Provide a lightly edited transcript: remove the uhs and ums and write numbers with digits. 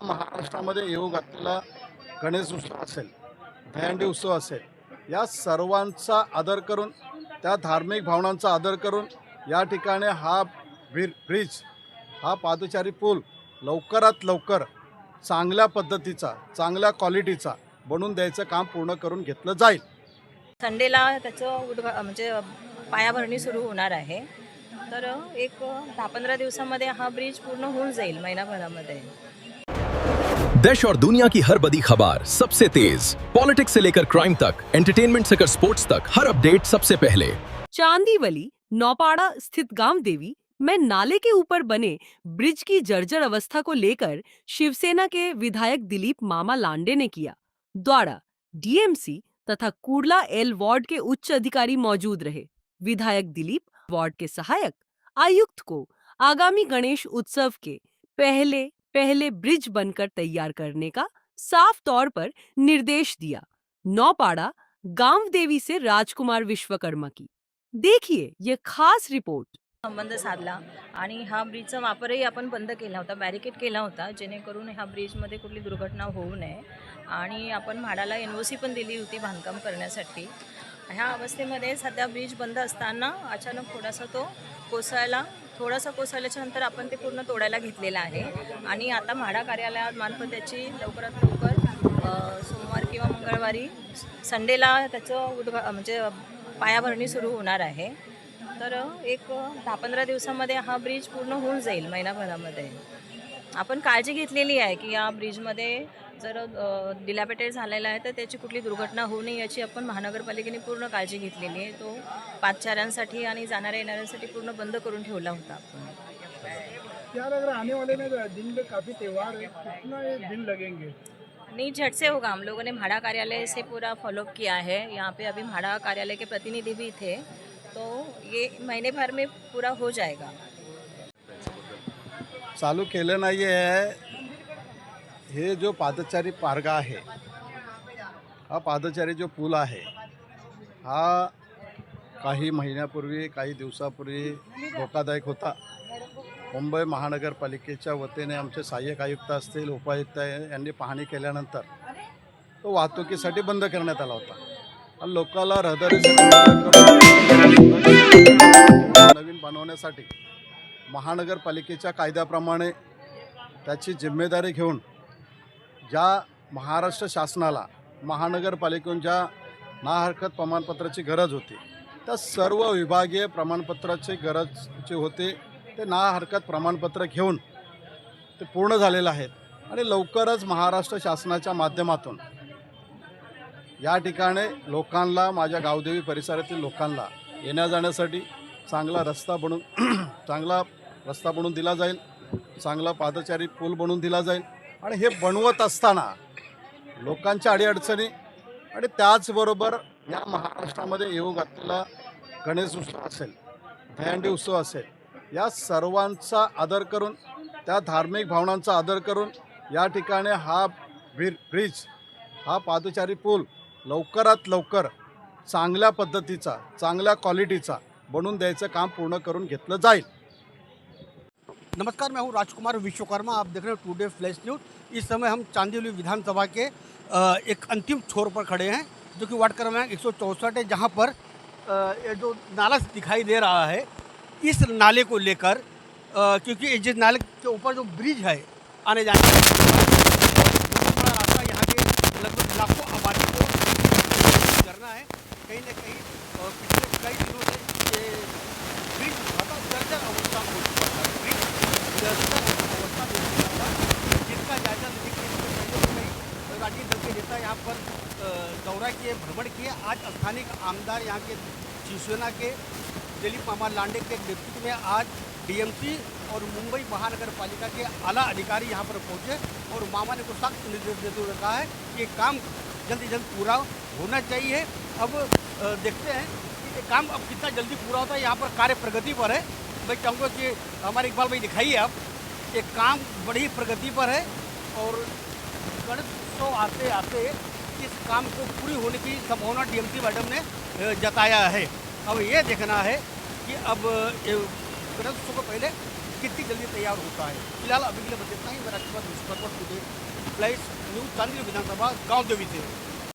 महाराष्ट्रामध्ये येऊ घातलेला गणेश उत्सव असेल, दहीहंडी उत्सव असेल, या सर्वांचा आदर करून, त्या धार्मिक भावनांचा आदर करून या ठिकाणी हा ब्रिज, हा पादचारी पूल लवकरात लवकर चांगल्या पद्धतीचा, चांगल्या क्वालिटीचा बनवून द्यायचं काम पूर्ण करून घेतलं जाईल. संडेला त्याचं म्हणजे पायाभरणी सुरू होणार आहे. तर एक 10-15 दिवसामध्ये हा ब्रिज पूर्ण होऊन जाईल, महिनाभरामध्ये. देश और दुनिया की हर बड़ी खबर सबसे तेज, पॉलिटिक्स से लेकर क्राइम तक, एंटरटेनमेंट से लेकर स्पोर्ट्स तक, हर अपडेट सबसे पहले। चांदीवली नौपाड़ा स्थित गांव देवी में नाले के ऊपर बने ब्रिज की जर्जर अवस्था को लेकर शिवसेना के विधायक दिलीप मामा लांडे ने किया द्वारा डीएमसी तथा कुर्ला एल वार्ड के उच्च अधिकारी मौजूद रहे। विधायक दिलीप वार्ड के सहायक आयुक्त को आगामी गणेश उत्सव के पहले पहले ब्रिज बनकर तैयार करने का साफ तौर पर निर्देश दिया। नौपाड़ा गांव देवी से राजकुमार विश्वकर्मा की देखिए ये खास रिपोर्ट। संबंध साधला आणि हा ब्रिजचा वापरही आपण बंद केला होता, बॅरिकेड केला होता, जेणेकरून ह्या ब्रिजमध्ये कुठली दुर्घटना होऊ नये. आणि आपण म्हाडाला NOC पण दिली होती बांधकाम करण्यासाठी. ह्या अवस्थेमध्ये सध्या ब्रिज बंद असताना अचानक थोडासा कोसळल्याच्या नंतर आपण ते पूर्ण तोडायला घेतलेलं आहे. आणि आता म्हाडा कार्यालयामार्फत त्याची लवकरात लवकर सोमवार किंवा मंगळवारी संडेला त्याचं म्हणजे पायाभरणी सुरू होणार आहे. तर एक 10-15 दिवसामध्ये हा ब्रिज पूर्ण होऊन जाईल, महिनाभरामध्ये. आपण काळजी घेतलेली आहे की या ब्रिजमध्ये जर डिलॅपिटेड झालेला आहे तर त्याची कुठली दुर्घटना होऊ नये याची आपण महानगरपालिकेने पूर्ण काळजी घेतलेली आहे. तो पादचाऱ्यांसाठी आणि जाणाऱ्या येणाऱ्यांसाठी पूर्ण बंद करून ठेवला होता आपण. क्या लग रहा है आने वाले में दिन में काफ़ी त्यौहार है, कितना ये दिन लगेंगे? नहीं, झट से होगा. हम लोगों ने म्हाडा कार्यालय से पूरा फॉलोअप किया है. यहाँ पे अभी म्हाडा कार्यालय के प्रतिनिधि भी थे, तो ये महीने भर में पूरा हो जाएगा. चालू केलं नाही आहे. हे जो पादचारी मार्ग आहे, हा पादचारी जो पूल आहे, हा काही महिन्यापूर्वी, काही दिवसापूर्वी धोकादायक होता. मुंबई महानगरपालिकेच्या वतीने आमचे सहाय्यक आयुक्त असतील, उपायुक्त यांनी पाहणी केल्यानंतर तो वाहतुकीसाठी बंद करण्यात आला होता. आणि लोकांना नवीन बनवण्यासाठी महानगरपालिकेच्या कायद्याप्रमाणे त्याची जिम्मेदारी घेऊन ज्या महाराष्ट्र शासनाला महानगरपालिकेतून ज्या ना हरकत प्रमाणपत्राची गरज होती, त्या सर्व विभागीय प्रमाणपत्राची गरजची होती, ते ना हरकत प्रमाणपत्र घेऊन ते पूर्ण झालेलं आहेत. आणि लवकरच महाराष्ट्र शासनाच्या माध्यमातून या ठिकाणी लोकांना, माझ्या गावदेवी परिसरातील लोकांना येण्या जाण्यासाठी चांगला रस्ता बनवून दिला जाईल, चांगला पादचारी पूल बनवून दिला जाईल. आणि हे बनवत असताना लोकांच्या अडीअडचणी आणि त्याचबरोबर या महाराष्ट्रामध्ये येऊ घातलेला गणेश उत्सव असेल, दहीहंडी उत्सव असेल, या सर्वांचा आदर करून, त्या धार्मिक भावनांचा आदर करून या ठिकाणी हा ब्रिज, हा पादचारी पूल लवकरात लवकर चांगल्या पद्धतीचा, चांगल्या क्वालिटीचा बनवून द्यायचं काम पूर्ण करून घेतलं जाईल. नमस्कार, मैं हूँ राजकुमार विश्वकर्मा, आप देख रहे हो टुडे फ्लैश न्यूज़। इस समय हम चांदीवली विधानसभा के एक अंतिम छोर पर खड़े हैं, जो कि वार्ड क्रमांक 164 है, जहाँ पर ये जो नाला दिखाई दे रहा है, इस नाले को लेकर क्योंकि जिस नाले के ऊपर जो ब्रिज है आने जाने का बहुत बड़ा रास्ता, यहाँ के लगभग लाखों आबादी को करना है. कहीं ना कहीं पिछले कई दिनों से ये ब्रिज जर्जर अवस्था में हो चुका था. ब्रिज जर्जर अवस्था में हो चुका था, जिसका जायजा लेने के लिए पहले कई राजनीतिक दल के नेता यहाँ पर दौरा किए, भ्रमण किए. आज स्थानीय आमदार यहाँ के शिवसेना के दिलीप मामा लांडे के नेतृत्व में आज DMC और मुंबई महानगर पालिका के आला अधिकारी यहाँ पर पहुँचे और मामा ने को सख्त निर्देश देते हुए कहा है कि ये काम जल्द से जल्द पूरा होना चाहिए. अब देखते हैं कि ये काम अब कितना जल्दी पूरा होता है. यहाँ पर कार्य प्रगति पर है. मैं चाहूँगा कि हमारे इकबाल भाई दिखाइए आप, ये काम बड़ी प्रगति पर है और गणेश उत्सव आते आते इस काम को पूरी होने की संभावना DMC मैडम ने जताया है. अब ये देखना है कि अब गणेश उत्सव को पहले कितनी जल्दी तैयार होता है। फिलहाल अभी के लिए बस इतना ही। मैं राष्ट्रपति टुडे फ्लैश न्यूज़ चांदील विधानसभा गाँव देवी से।